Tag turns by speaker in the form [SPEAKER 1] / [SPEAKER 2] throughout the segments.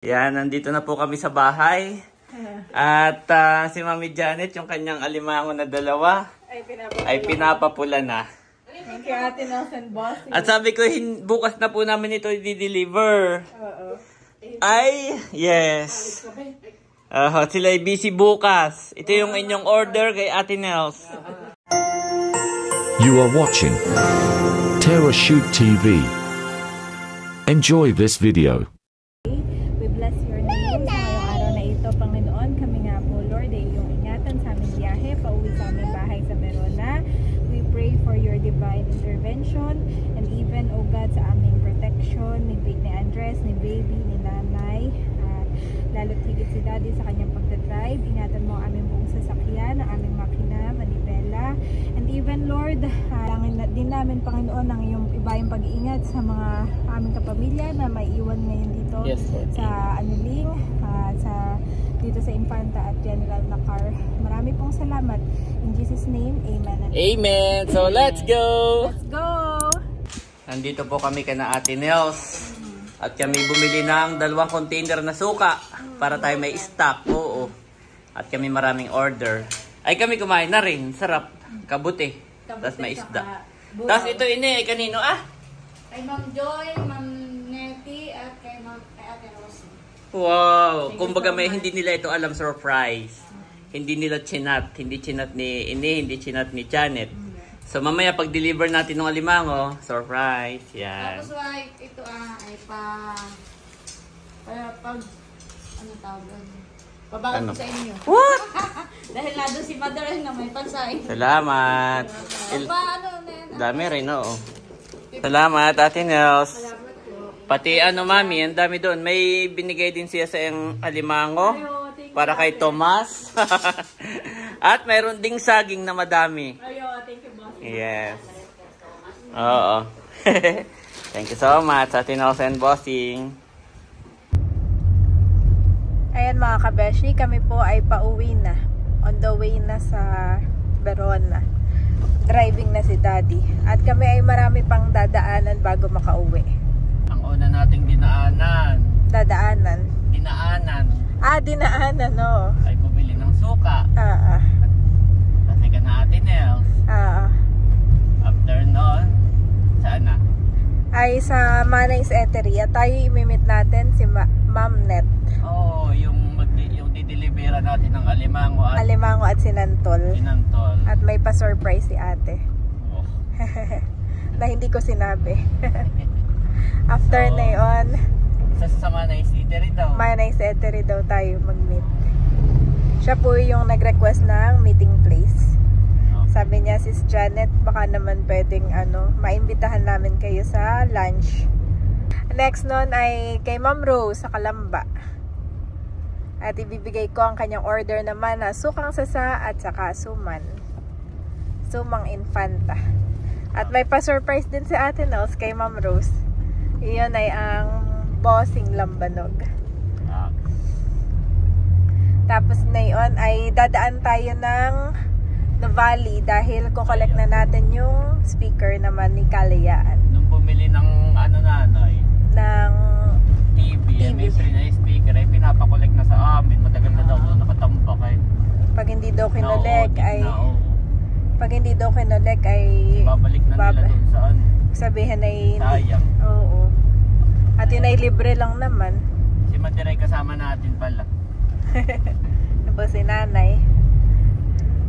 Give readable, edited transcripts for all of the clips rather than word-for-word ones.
[SPEAKER 1] Yan, nandito na po kami sa bahay. At si Mami Janet, yung kanyang alimango na dalawa, ay pinapapula na.
[SPEAKER 2] Thank you, Ate Nelson Boss.
[SPEAKER 1] At sabi ko, bukas na po namin ito i-deliver. Ay, yes. Sila ay busy bukas. Ito yung inyong order kay Ate Nels.
[SPEAKER 3] You are watching Terra Shoot TV. Enjoy this video.
[SPEAKER 2] We bless your name sa ngayong araw na ito, Panginoon. Kami nga po, Lord, ay iyong ingatan sa aming biyahe, pauwi sa aming bahay sa Verona. We pray for your divine intervention and even, oh God, sa aming protection ni Andres, ni Baby, ni Nanay, at lalo't higit si Daddy sa kanyang pagdadrive. Ingatan mo ang aming buong sasakyan, ang aming makina, manibela, and even, Lord, langin din namin, Panginoon, ang iyong ibayang pag-iingat sa mga aming kapamilya na may iwan ngayon dito sa Anuling, dito sa Infanta at General Nakar. Marami pong salamat. In Jesus' name, amen.
[SPEAKER 1] Amen. So, let's go!
[SPEAKER 2] Let's go!
[SPEAKER 1] Nandito po kami kana Ate Nels. At kami bumili ng 2 container na suka para tayo may stock. Oo. At kami maraming order. Ay kami kumain na rin. Sarap. Kabuti. Tapos may isda. Tapos ito ay kanino
[SPEAKER 4] Kay Ma'am Joy, Ma'am Nettie, at kay Ate Rosie.
[SPEAKER 1] Wow! Kumbaga hindi nila ito alam, surprise. Hindi nila chinat. Hindi chinat ni Ine, hindi chinat ni Janet. So mamaya pag-deliver natin ng alimango, surprise. Yan.
[SPEAKER 4] Tapos ito ay ano tawag doon? Pabagat ko sa inyo.
[SPEAKER 1] What?
[SPEAKER 4] Dahil na doon si Mother na may pansay.
[SPEAKER 1] Salamat. Dami rin, oo. Salamat, Ate Nels. Pati Mami, ang dami doon. May binigay din siya sa yung alimango para kay Tomas. At mayroon ding saging na madami.
[SPEAKER 2] Thank you, boss.
[SPEAKER 1] Yes. Oo. Thank you so much, Ate Nels and Bossing.
[SPEAKER 2] Ayan mga kabeshi, kami po ay pauwi na. On the way na sa Verona. Driving na si Daddy. At kami ay marami pang dadaanan bago makauwi.
[SPEAKER 1] Ang una nating dinaanan.
[SPEAKER 2] Dadaanan?
[SPEAKER 1] Dinaanan.
[SPEAKER 2] Dinaanan, no.
[SPEAKER 1] Ay bumili ng suka. Kasi ka na Ate Nels. After nun, saan na?
[SPEAKER 2] Ay sa Manay's Eatery. At tayo imimit natin si Ma'am Net.
[SPEAKER 1] Oh, yung dideliveran natin ng alimango
[SPEAKER 2] at sinantol. At may pa-surprise si ate.
[SPEAKER 1] Oh.
[SPEAKER 2] Na hindi ko sinabi. After na yun,
[SPEAKER 1] sa Manay's Eatery daw.
[SPEAKER 2] Manay's Eatery daw tayo mag-meet. Siya po yung nag-request ng meeting place. Sabi niya, Sis Janet, baka naman pwedeng maimbitahan namin kayo sa lunch. Next nun ay kay Ma'am Rose sa Kalamba. At ibibigay ko ang kanyang order naman na sukang sasa at saka sumang infanta. At may pa-surprise din si Ate Nels kay Ma'am Rose. Iyon ay ang bossing lambanog. Tapos na yun ay dadaan tayo ng Nuvali dahil kukolek na natin yung speaker naman ni Kalayaan.
[SPEAKER 1] Nung bumili ng
[SPEAKER 2] ng
[SPEAKER 1] TV. May free na speaker ay pinapakolek na sa amin. Matagal na daw doon nakatambak ay.
[SPEAKER 2] Pag hindi daw kinolek ay
[SPEAKER 1] babalik na nila doon saan.
[SPEAKER 2] Sabihin ay
[SPEAKER 1] sayang.
[SPEAKER 2] Oo. At yun ay libre lang naman.
[SPEAKER 1] Si Matiray kasama natin pala.
[SPEAKER 2] Tapos si Nanay.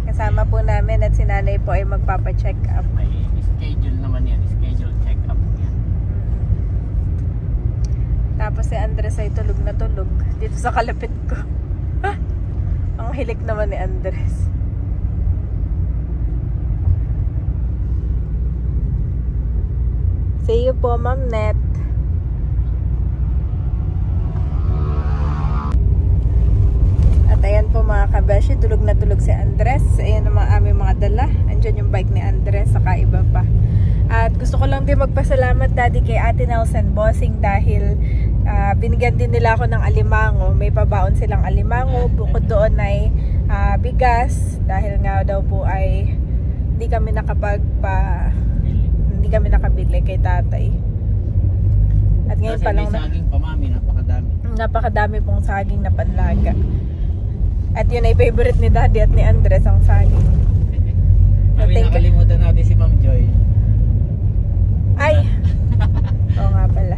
[SPEAKER 2] Kasama po namin at si Nanay po ay magpapa-check up.
[SPEAKER 1] May schedule naman yan. Schedule check up yan.
[SPEAKER 2] Tapos si Andres ay tulog na tulog dito sa kalapit ko. Ang hilik naman ni Andres. See you po, Ma'am Net. At ayan po mga kabeshi, tulog na tulog si Andres. Ayan ang aming mga dala. Andyan yung bike ni Andres, saka iba pa. At gusto ko lang din magpasalamat, Daddy, kay Ate Nels and Bossing dahil binigyan din nila ako ng alimango. May pabaon silang alimango. Bukod doon ay bigas dahil nga daw po ay hindi kami nakabili kay tatay. At ngayon pa lang
[SPEAKER 1] saging pa, Mami, napakadami.
[SPEAKER 2] napakadami pong saging na panlaga. At yun ay favorite ni Daddy at ni Andres, ang saging.
[SPEAKER 1] Mami, nakalimutan natin si Ma'am Joy.
[SPEAKER 2] Ay! Oo nga pala.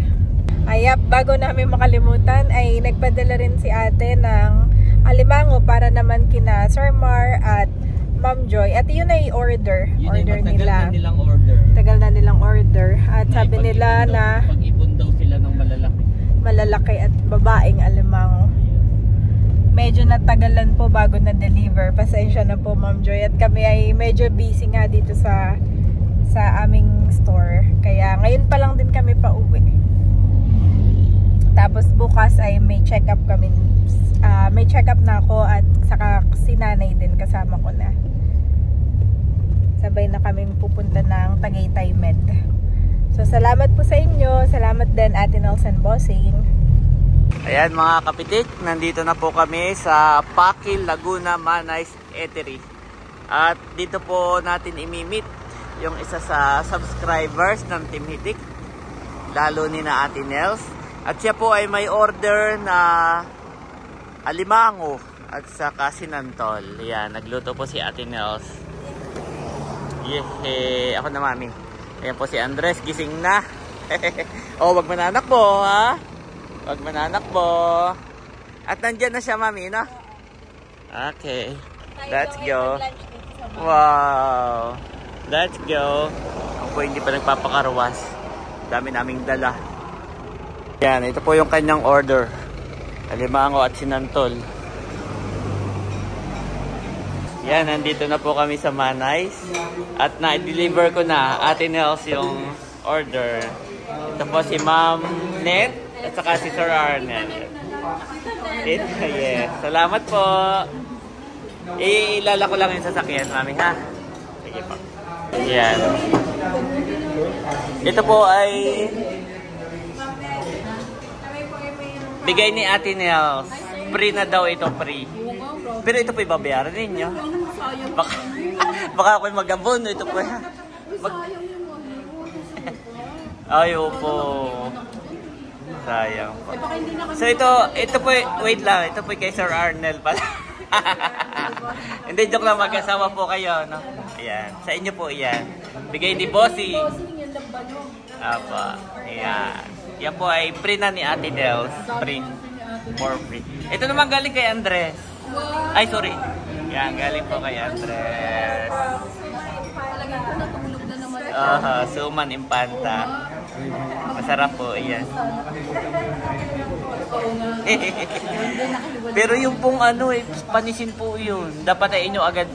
[SPEAKER 2] Ayap, bago namin makalimutan ay nagpadala rin si ate ng alimango para naman kina Sir Mar at Ma'am Joy. At yun ay order.
[SPEAKER 1] Yun
[SPEAKER 2] Order
[SPEAKER 1] ay matagal
[SPEAKER 2] nila.
[SPEAKER 1] na nilang order.
[SPEAKER 2] Tagal na nilang order. At sabi nila na
[SPEAKER 1] pag-ipon daw sila ng malalaki.
[SPEAKER 2] malalaki at babaeng alimango. Medyo natagalan po bago na-deliver. Pasensya na po, Ma'am Joy. At kami ay medyo busy nga dito sa aming store. Kaya ngayon pa lang din kami pauwi. Tapos bukas ay may check-up kami. May check-up na ako at saka si nanay din kasama ko na. Sabay na kami pupunta ng Tagaytay Med. So salamat po sa inyo. Salamat din Ate Nelson Bossing.
[SPEAKER 1] Ayan mga kapitik, nandito na po kami sa Pakil, Laguna, Manay's Eatery. At dito po natin imimit yung isa sa subscribers ng Team Hitik, lalo ni na Ate Nels. At siya po ay may order na alimango at saka sinantol. Ayan, nagluto po si Ate Nels. Yehey, ako na mami. Ayan po si Andres, gising na. Oh, wag mananak po ha. Wag mananak po. At nandyan na siya mami, no? Okay, let's go. Wow, let's go. Ako po hindi pa nagpapakarwas. Dami naming dala. Yan, ito po yung kanyang order. Alimango at sinantol. Yan, nandito na po kami sa Manay's. At na-deliver ko na Ate Nels yung order. Ito po si Ma'am Net at saka si Sir Arnel. Yes, salamat po. Ilala ko lang yung sasakyan, mami, ha? Sige po. Yan. Ito po ay bigay ni Ate Nels. Free na daw ito, free. Pero ito po ibabayaran ninyo. Baka ako'y mag-abono. Ito po. Ay, opo. Sayang po. So ito po, wait lang. Ito po kay Sir Arnel pala. Hindi, joke lang, mag-asawa po kayo, no? Ayan. Sa inyo po iyan. Bigay ni Bossy. Apa. Ayan. Yan po ay free na ni Ate Nels. Free. For free. Ito naman galing kay Andres. Ay, sorry. Yan, galing po kay Andres. Suman Impanta. Masarap po, iyan. Pero yung pong ano panisin po yun. Dapat ay inyo agad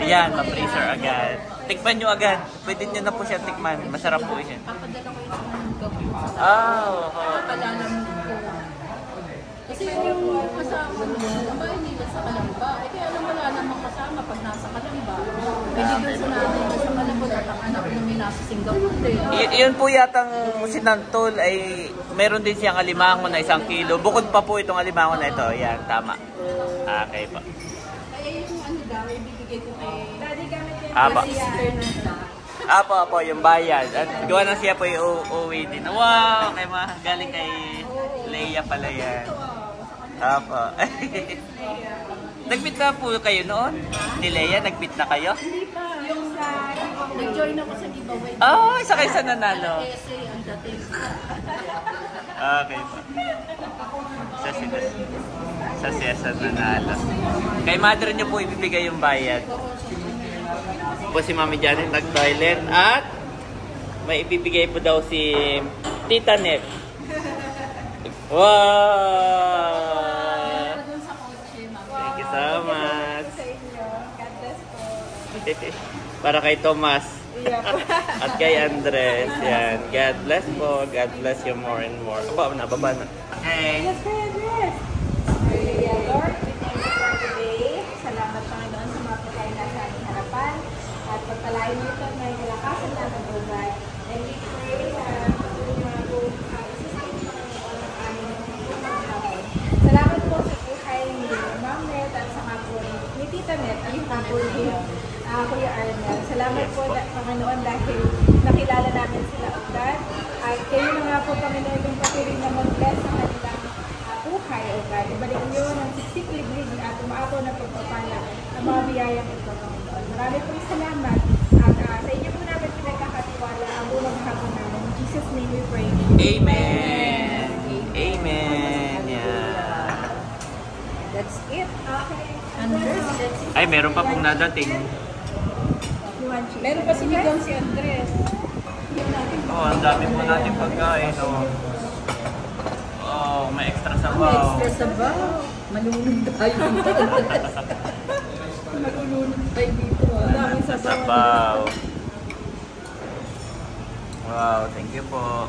[SPEAKER 1] ayan, ma-freezer agad. Tikman nyo agad. Pwede nyo na po siya tikman. Masarap po yun.
[SPEAKER 5] Kasi yung kasama ang bahay nila sa Kalamba. Kaya alam wala namang kasama pag nasa Kalamba. Pwede doon sa nanay sa Malabon at ang anak namin nasa Singapore din.
[SPEAKER 1] Yun po yatang sinantol ay meron din siyang alimango na 1 kilo. Bukod pa po itong alimango na ito. Yan, tama. Okay po.
[SPEAKER 5] Kaya yung ano daw, ibibigay ko kay
[SPEAKER 1] Apa.
[SPEAKER 5] sister na siya.
[SPEAKER 1] Apo, yung bayad. At gawa na siya po yung uuwi din. Wow! Kay galing kay Leia pala yan. Apo. Nag-meet na po kayo noon? Ni Leia, nag-meet na kayo?
[SPEAKER 5] Hindi pa. Yung sa nag-join ako sa giveaway.
[SPEAKER 1] Oh, isa kayo sa nanalo.
[SPEAKER 5] Essay ang dating.
[SPEAKER 1] Okay po. Sa siya sa nanalo. Kay mother niyo po ibibigay yung bayad. Po si Mami Janet nag-toilet at may ibibigay po daw si Tita Net. Wow! Thank you so much. Para kay Thomas at kay Andres. Yan. God bless po. God bless you more and more. Aba, nababa na. Okay.
[SPEAKER 2] Yes, kay Andres. Lord, we thank you for today. Salamat Panginoon sa mga pagkain na sa aming harapan. At pagpalain mo ito na ilakasan namin, O God. And we pray na patuloy na po assisting Panginoon ang aming pagkain. Salamat po sa buhay ni Ma'am Net at saka po ni Tita Net at saka po ni Kuya Arnel. Salamat po Panginoon dahil nakilala namin sila, O God. At kayo na nga po Panginoon yung patuloy na mag-bless sa kanilang kaya o God. Ibalik niyo ng siksik-liglig at umaapaw na pagpapala ang mga biyayang ito, Panginoon. Marami pong salamat at sa inyo po namin pinagkakatiwala ang buong hapon namin. In Jesus' name we pray.
[SPEAKER 1] Amen. Amen. Yeah.
[SPEAKER 5] That's it.
[SPEAKER 2] Okay.
[SPEAKER 5] Andres, that's it.
[SPEAKER 1] Ay, meron pa pong nadating.
[SPEAKER 2] You want chicken?
[SPEAKER 5] Meron pa sinigang si Andres.
[SPEAKER 1] Oh, ang dami po natin pagkain. Oh, may extra sabaw.
[SPEAKER 5] Extra sabaw. Malulunod tayo dito. Malulunod tayo dito. Ang daming sabaw.
[SPEAKER 1] Sabaw. Wow, thank you po.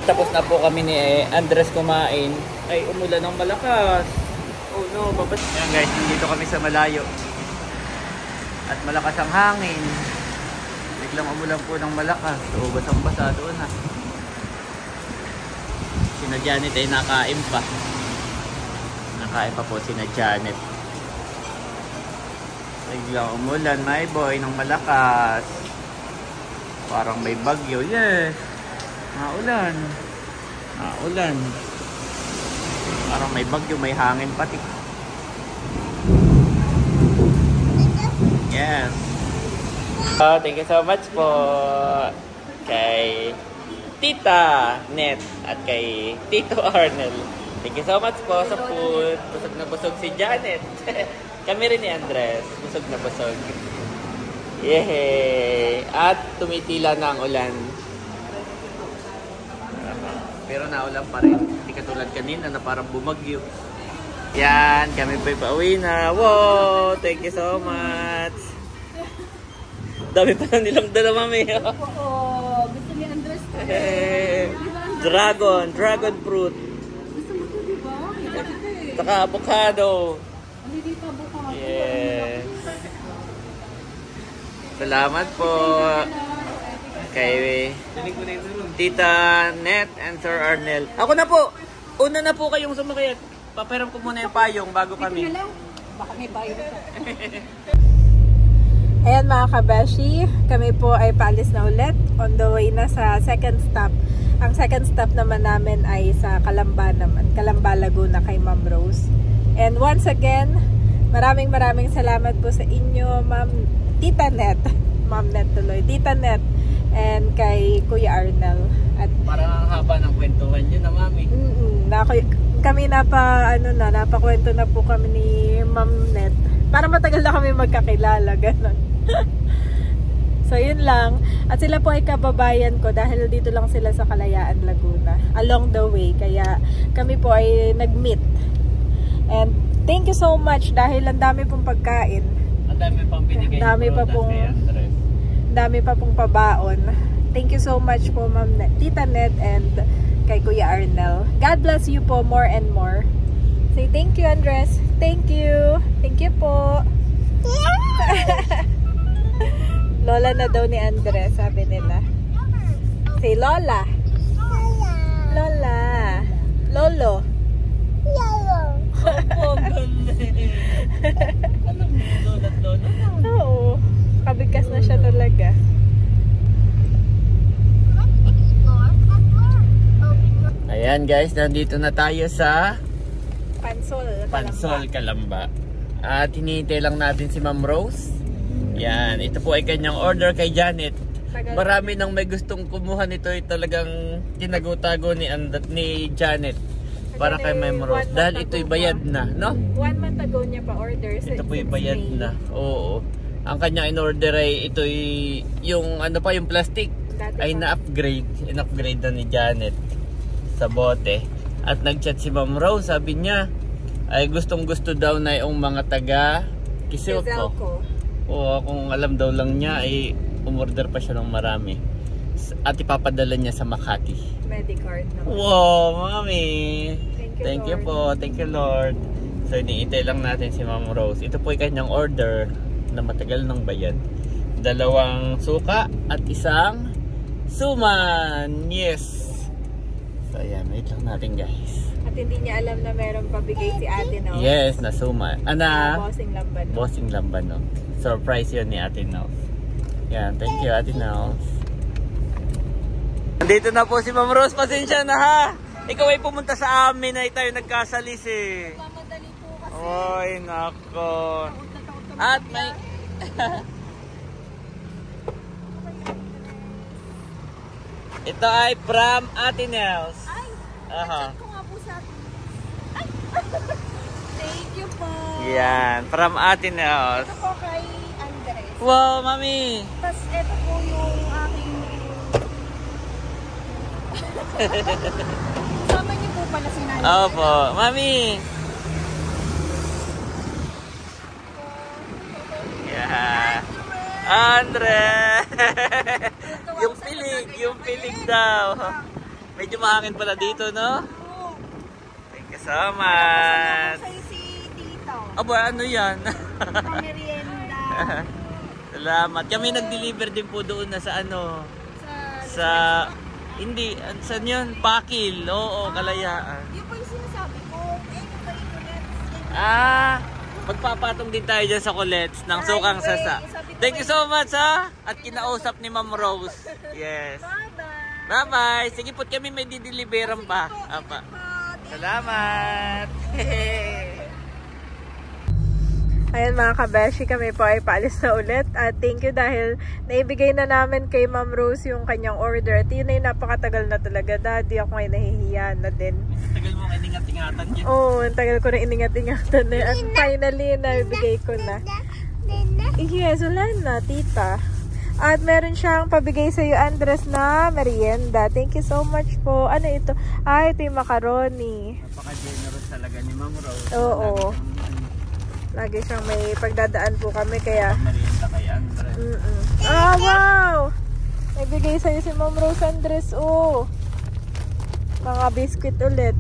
[SPEAKER 1] Tapos na po kami ni Andres kumain. Ay, umulan ng malakas. Oh no, babas. Yan guys, nandito kami sa malayo. At malakas ang hangin. Biglang umulan po ng malakas. So, basang-basa doon na. Sina Janet ay nakain pa. Nakain pa po sina Janet. Biglang umulan, my boy, ng malakas. Parang may bagyo. Yes! Naulan. Naulan. Parang may bagyo, may hangin pati. Yes. Oh, thank you so much po kay Tita Net at kay Tito Arnel. Thank you so much po sa food. Busog na busog si Janet. Kami rin ni Andres. Busog na busog. Yehey! At tumitila na ang ulan. Pero naulan pa rin. Hindi katulad kanina na parang bumagyo. Yan, kami po'y pauwi na. Wow! Thank you so much. Dami pa lang nilang dala, mami.
[SPEAKER 5] Oo, gusto ni Andres to.
[SPEAKER 1] Dragon fruit.
[SPEAKER 5] Gusto mo to, di ba?
[SPEAKER 1] Saka avocado.
[SPEAKER 5] Hindi pa buka.
[SPEAKER 1] Yes. Salamat po kay Tita Net and Sir Arnel. Ako na po. Una na po kayong sumakayat. Papahiram ko muna yung payong bago kami.
[SPEAKER 5] Baka may bayo pa.
[SPEAKER 2] Ayan mga kabeshi, kami po ay paalis na ulit. On the way na sa second stop. Ang second stop naman namin ay sa Calamba naman. Calamba, Laguna kay Ma'am Rose. And once again, maraming salamat po sa inyo, Ma'am Tita Net. Ma'am Net tuloy. Tita Net. And kay Kuya Arnel. At
[SPEAKER 1] Parang ang haba ng kwentuhan nyo na, mami.
[SPEAKER 2] kami napakwento na po kami ni Ma'am Net. Para matagal na kami magkakilala, ganon. So yun lang. At sila po ay kababayan ko dahil dito lang sila sa Kalayaan, Laguna. Along the way. Kaya kami po ay nag-meet. And thank you so much dahil ang dami pong pagkain.
[SPEAKER 1] Ang dami pang binigay.
[SPEAKER 2] Dami pa pong pabaon. Thank you so much po Ma'am Tita Net and kay Kuya Arnel. God bless you po more and more. Say thank you, Andres. Thank you. Thank you po. Lola na daw ni Andres, sabi nila. Say Lola. Lola. Lolo.
[SPEAKER 1] Opo, galing. Alam mo, lola.
[SPEAKER 2] Oo. Kabigkas na siya talaga.
[SPEAKER 1] Ayan guys, nandito na tayo sa
[SPEAKER 2] Pansol,
[SPEAKER 1] Calamba. At hinihintay lang natin si Ma'am Rose. Yan, ito po ay kanyang order kay Janet. Marami nang may gustong kumuha nito, ay talagang tinagutago ni Janet para kay Ma'am Rose. Dahil ito'y bayad na, no?
[SPEAKER 2] 1 month ago niya pa order.
[SPEAKER 1] Ito po yung bayad na. Oo. Ang kanyang in-order ay ito'y yung ano pa, yung plastic ay na-upgrade. In-upgrade na ni Janet sa bote. At nag-chat si Ma'am Rose, sabi niya ay gustong-gusto daw na yung mga taga Kisilco. Oo, kung alam daw lang niya ay umorder pa siya ng marami. At ipapadala niya sa Makati.
[SPEAKER 2] Medicard na.
[SPEAKER 1] Wow, mami! Thank you
[SPEAKER 2] Lord.
[SPEAKER 1] po. Thank you, Lord. So, iniintay lang natin si Ma'am Rose. Ito po ay kanyang order na matagal ng bayad. 2 suka at 1 suman. Yes! So, ayan. Wait lang natin, guys.
[SPEAKER 2] At hindi niya alam na meron pabigay si ate, no?
[SPEAKER 1] Yes, na suman.
[SPEAKER 2] Bossing Lamban.
[SPEAKER 1] Bossing Lamban, no? Surprise yun ni Ate Nels. Yan. Thank you, Ate Nels. Nandito na po si Ma'am Rose. Pasensya na ha. Ikaw ay pumunta sa amin ay tayo nagkasalis eh.
[SPEAKER 2] Mamadali po kasi.
[SPEAKER 1] Oy, nako. At may... Ito ay from Ate Nels.
[SPEAKER 2] Ay,
[SPEAKER 1] Aha.
[SPEAKER 2] check ko nga po sa atin. Ay! Thank you po.
[SPEAKER 1] Yan, from Ate Nels.
[SPEAKER 2] Ito po kay Andres.
[SPEAKER 1] Wow, mami.
[SPEAKER 2] Tapos ito po yung aking... Sama niyo po pala si Nanay.
[SPEAKER 1] Opo, mami. Yeah. Andre. yung pilig daw. Medyo mahangin pala dito, no? Thank you so much.
[SPEAKER 2] Sa'yo si Tito.
[SPEAKER 1] Aba, ano yan?
[SPEAKER 2] Pang-merienda.
[SPEAKER 1] Salamat. Kami nag-deliver din po doon na sa ano? Sa... Hindi, saan yun? Pakil. Oo, Kalayaan.
[SPEAKER 2] Yun po yung sinasabi ko. Eh, yung ba yung ulit?
[SPEAKER 1] Magpapatong din tayo dyan sa Colets ng Sukang Sasa. Thank you so much ha. At kinausap ni Ma'am Rose. Yes.
[SPEAKER 2] Bye-bye.
[SPEAKER 1] Bye-bye. Sige po kami may dideliveran pa. Apa. Salamat.
[SPEAKER 2] Ayan mga kabeshi, kami po ay paalis na ulit. At thank you dahil naibigay na namin kay Ma'am Rose yung kanyang order. At yun ay napakatagal na talaga. Daddy, ako ngayon nahihiya na din.
[SPEAKER 1] Tagal mo iningat-ingatan dyan.
[SPEAKER 2] Oo, ang tagal ko na iningat-ingatan na. At finally, naibigay ko na. Yes, wala na, tita. At meron siyang pabigay sa iyo, Andres, na merienda. Thank you so much po. Ano ito? Ito yung macaroni.
[SPEAKER 1] Napaka-generous talaga ni Ma'am Rose.
[SPEAKER 2] Oo. Lagi siyang may pagdadaan po kami, kaya...
[SPEAKER 1] Merienda kay Andres.
[SPEAKER 2] Ah, wow! Nagbigay sa'yo si Ma'am Rose, Andres. Oh. Mga biscuit ulit.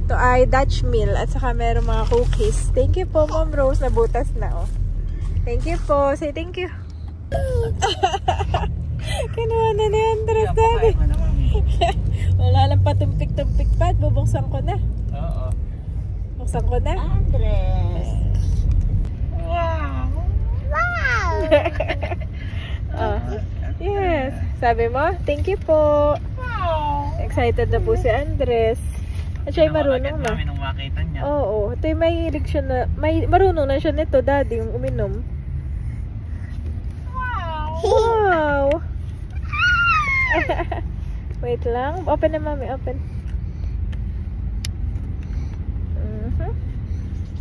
[SPEAKER 2] Ito ay Dutch meal at saka meron mga cookies. Thank you po, Ma'am Rose. Nabutas na, oh. Thank you po. Say thank you. Kinuha na ni Andres, daddy. Wala lang patumpik-tumpik pa at bubuksan ko na.
[SPEAKER 1] Oo.
[SPEAKER 2] Buksan ko na. Andres. Wow. Wow. Yes. Sabi mo, thank you po. Wow. Excited na po si Andres. At siya ay marunong na.
[SPEAKER 1] Nung makita niya.
[SPEAKER 2] Oo. Ito ay mahilig siya na, marunong na siya nito, daddy, yung uminom. Wow. Wait lang. Open na, mami. Open.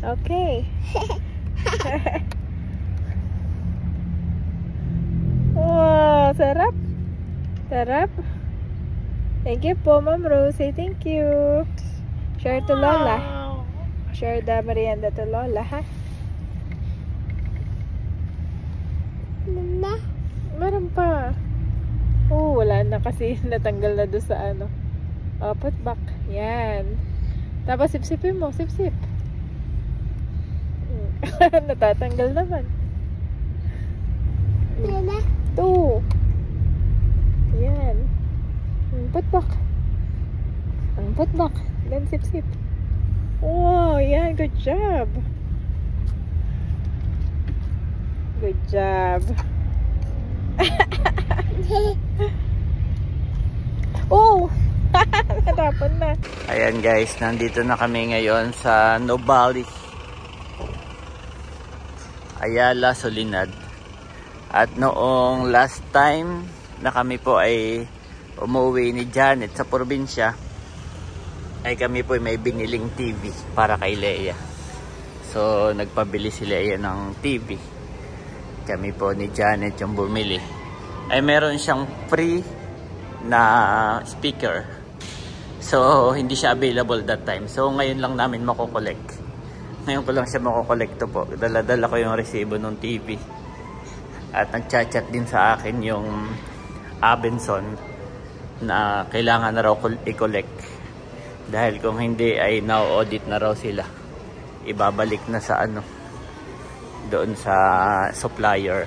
[SPEAKER 2] Okay. Wow, sarap. Sarap. Thank you po, Ma'am Rose. Say thank you. Share to Lola. Share the merienda to Lola, ha? Mama? Meron pa. Oh, wala na kasi natanggal na doon sa ano. Oh, put back. Yan. Tapos sip-sipin mo. Sip-sip. Natatanggal naman. Two. Yan. Put back. Put back. Then sip-sip. Wow, yan. Good job. Good job. Oh! Natapon na.
[SPEAKER 1] Ayan guys, nandito na kami ngayon sa Nubali, Ayala, Solinad. At noong last time na kami po ay umuwi ni Janet sa probinsya, ay kami po ay may biniling TV para kay Leia. So nagpabili si Leia ng TV. Kami po ni Janet yung bumili. Ay meron siyang free na speaker. So hindi siya available that time. So ngayon lang namin makokolect. Ngayon ko lang siya makokolekto po. Dala-dala ko yung resibo ng TV. At nagchat-chat din sa akin yung Abenson na kailangan na raw i-collect. Dahil kung hindi ay now-audit na raw sila. Ibabalik na sa ano, doon sa supplier.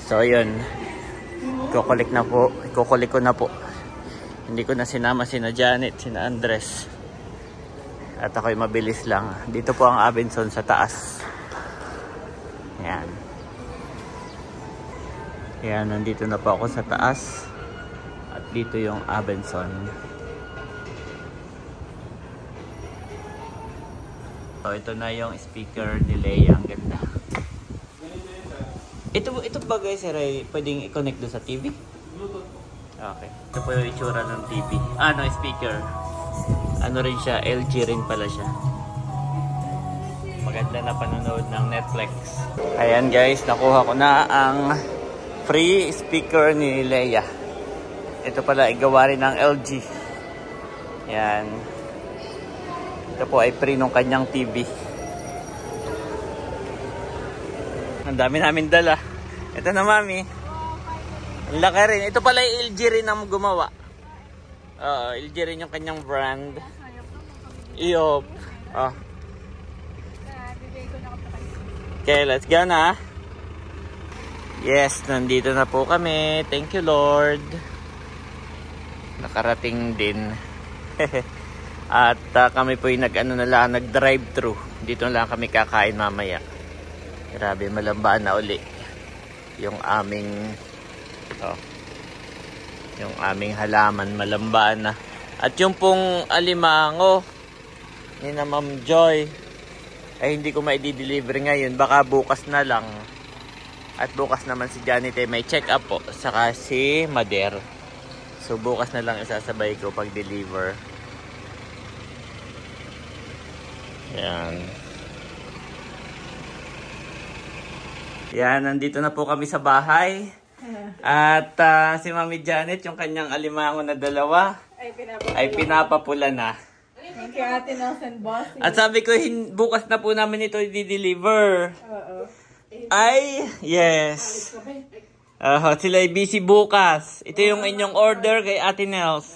[SPEAKER 1] So yun, ikukulik ko na po. Hindi ko na sinama sina Janet, sina Andres. At ako'y mabilis lang. Dito po ang Abenson sa taas. Yan. Yan, nandito na po ako sa taas. At dito yung Abenson. So, ito na yung speaker ni Leia. Ang ganda. Ito ba guys, ay pwedeng i-connect doon sa TV? Okay. Ito po yung itsura ng TV. Speaker. Ano rin siya, LG rin pala siya. Maganda na panonood ng Netflix. Ayan guys, nakuha ko na ang free speaker ni Leia. Ito pala, igawa rin ng LG. Ayan. Ito po ay free nung kanyang TV. Ang dami namin dala. Ito na mami. Ang laki rin. Ito pala LG rin ang gumawa. LG rin yung kanyang brand. Iyop. Okay, let's go na. Yes, nandito na po kami. Thank you Lord. Nakarating din. At kami po yung nag-drive-thru. Dito na lang kami kakain mamaya. Grabe, malambaan na uli. Yung aming halaman, malambaan na. At yung pong alimango ni na Ma'am Joy ay hindi ko ma-i-deliver ngayon. Baka bukas na lang. At bukas naman si Janet ay may check-up po. Saka si Mader. So bukas na lang isasabay ko pag-deliver. Yan. Yan, nandito na po kami sa bahay. At si Mami Janet, yung kanyang alimango na dalawa, ay pinapapula na.
[SPEAKER 2] Thank you, Ate Nelson Boss.
[SPEAKER 1] At sabi ko, bukas na po namin ito i-deliver. Ay, yes. Sila ay busy bukas. Ito yung inyong order kay Ate Nels.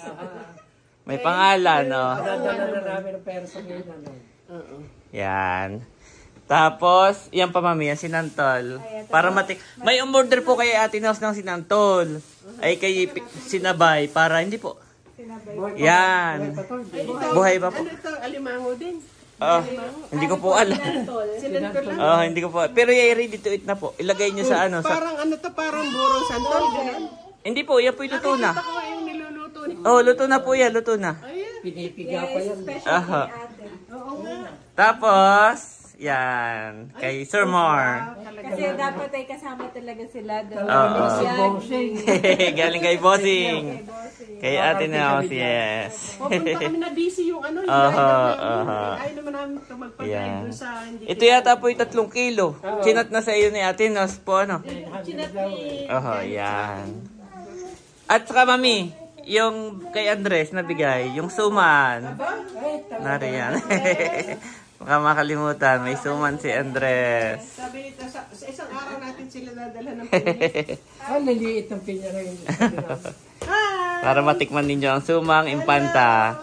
[SPEAKER 1] May pangalan, no? Yan. Tapos, yan pa mami, yan sinantol. Para may umorder po kay Ate Nels ng sinantol. Ay kay sinabay para hindi po. Yan. Buhay pa po.
[SPEAKER 6] Ano ito? Alimango din?
[SPEAKER 1] Hindi ko po alam. Hindi ko po. Pero ready to eat na po. Ilagay nyo sa ano.
[SPEAKER 6] Parang ano to? Parang burong santol?
[SPEAKER 1] Hindi po, yan po yung luto na.
[SPEAKER 6] Nakikita ko yung niluluto niya.
[SPEAKER 1] Luto na po yan, luto na.
[SPEAKER 6] Pinipiga pa yan. Oo nga.
[SPEAKER 1] Tapos, yan. Kay Sir Mar.
[SPEAKER 2] Kasi dapat ay kasama talaga sila doon.
[SPEAKER 1] Galing kay Bossing. Kay Ate Nels, yes.
[SPEAKER 6] Pupunta kami na busy yung ano. Ayaw naman namin ito magpagaling dun sa...
[SPEAKER 1] Ito yata po yung 3 kilo. Chinat na sa iyo ni Ate Nels po, ano?
[SPEAKER 6] Chinat ni...
[SPEAKER 1] Yan. At saka mami, yung kay Andres na bigay, yung suman. Nariyan. Baka makalimutan, may suman si Andres.
[SPEAKER 6] Sabi nito, sa isang araw natin sila dadala ng pinis.
[SPEAKER 7] Naliit ang pinya na yun.
[SPEAKER 1] Para matikman ninyo ang sumang impanta.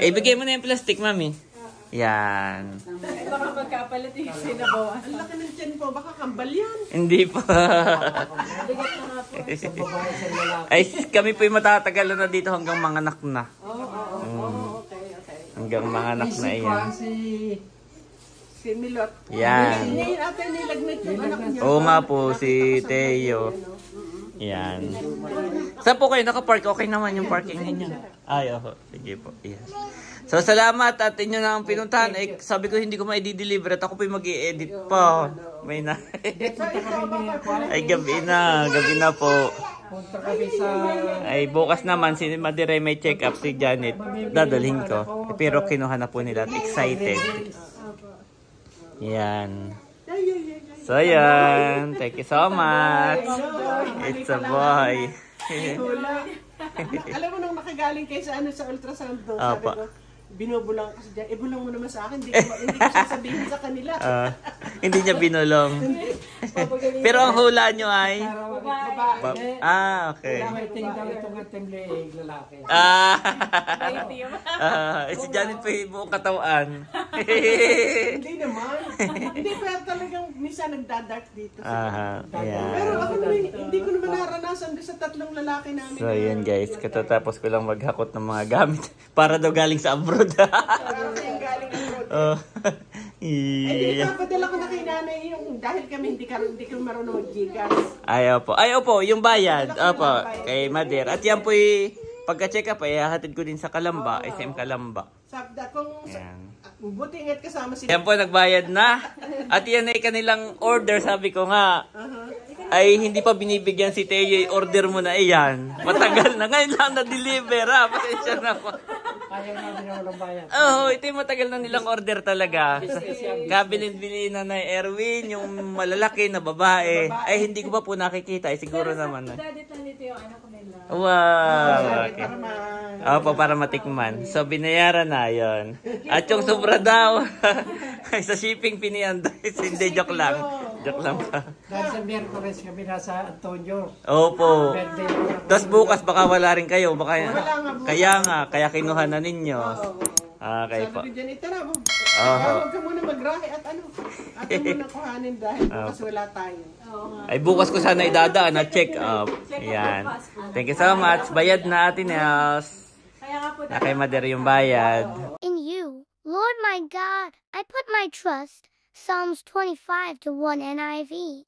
[SPEAKER 1] Ibigay mo na yung plastic, mami. Yan.
[SPEAKER 2] Baka magkapalit yung sinabawan.
[SPEAKER 6] Ang laki ng tiyan po, baka kambal yan.
[SPEAKER 1] Hindi po. Ay, kami po yung matatagal na dito hanggang mga anak na. Hanggang mga anak na iyan.
[SPEAKER 6] Si Milot.
[SPEAKER 1] Yan.
[SPEAKER 6] Hindi ata nilagnat yung anak niya.
[SPEAKER 1] Oo nga po, si Teo. Yan. Saan po kayo nakapark? Okay naman yung parking ninyo. Ay, sige po. Yan. So, salamat at inyo na ang pinuntahan. Sabi ko hindi ko ma-i-deliver at ako po yung mag-i-edit pa. May na. Ay, gabi na po.
[SPEAKER 7] Punta kami sa...
[SPEAKER 1] Ay, bukas naman, si Madire may check-up si Janet. Dadalhin ko. Pero kinuha na po nila at excited. Yan. So, yan. Thank you so much. It's a boy.
[SPEAKER 6] Alam mo nung nakagaling kayo sa ultrasound doon, sabi ko, binubulang kasi dyan. Bulang mo naman sa akin, hindi ko sasabihin sa kanila.
[SPEAKER 1] Hindi niya binulong. Pero ang hula nyo ay? Okay.
[SPEAKER 7] Waiting daw itong ating lalaki.
[SPEAKER 1] Si Janet pa yung buong katawan.
[SPEAKER 6] Hindi naman. Hindi, pero talagang minsan nagdadark dito. Pero ako naman, hindi ko naman naranasan doon sa 3 lalaki namin.
[SPEAKER 1] So yun guys, katatapos ko lang maghakot ng mga gamit para daw galing sa abroad.
[SPEAKER 6] Para galing abroad. Ay, papadala ko na kay nanay yung dahil kami hindi ka marunong mag-Gcash.
[SPEAKER 1] Ay, opo, yung bayad. Opo, kay Mader. At yan po'y pagka-check up, ay hatid ko din sa Kalamba, SM Kalamba.
[SPEAKER 6] Sabda, kung buti ingat kasama si...
[SPEAKER 1] Yan po, nagbayad na. At yan ay kanilang order, sabi ko nga. Ay, hindi pa binibigyan si Teo, order mo na iyan. Matagal na, ngayon lang na-deliver, ha? Pasensya na po.
[SPEAKER 7] Ayaw namin na walang bayan.
[SPEAKER 1] Oo, ito yung matagal na nilang order talaga. Kabilin-bilin na Erwin, yung malalaki na babae. Ay, hindi ko pa po nakikita. Ay, siguro naman.
[SPEAKER 2] Dadit lang dito yung anak ko nila.
[SPEAKER 1] Wow. Okay. Opo, para matikman. So, binayaran na yon. At yung sobra daw, sa shipping piniyan. Hindi, joke lang. Joke lang pa.
[SPEAKER 7] Dahil sa Miyerkules kami nasa Antonio.
[SPEAKER 1] Opo.
[SPEAKER 7] Birthday ko lang.
[SPEAKER 1] Tapos bukas baka wala rin kayo. Baka, kaya kinuha na ninyo. Okay po.
[SPEAKER 6] Sabi ko dyan, itara mo.
[SPEAKER 1] Oho.
[SPEAKER 6] Huwag ka muna magrahe at muna kuhanin dahil bukas wala tayo.
[SPEAKER 1] Ay, bukas ko sana idadaan na check up. Ayan. Thank you so much. Bayad na atin, Els. Na kay Mader yung bayad.
[SPEAKER 8] In you, Lord my God, I put my trust. Psalms 25:1 NIV.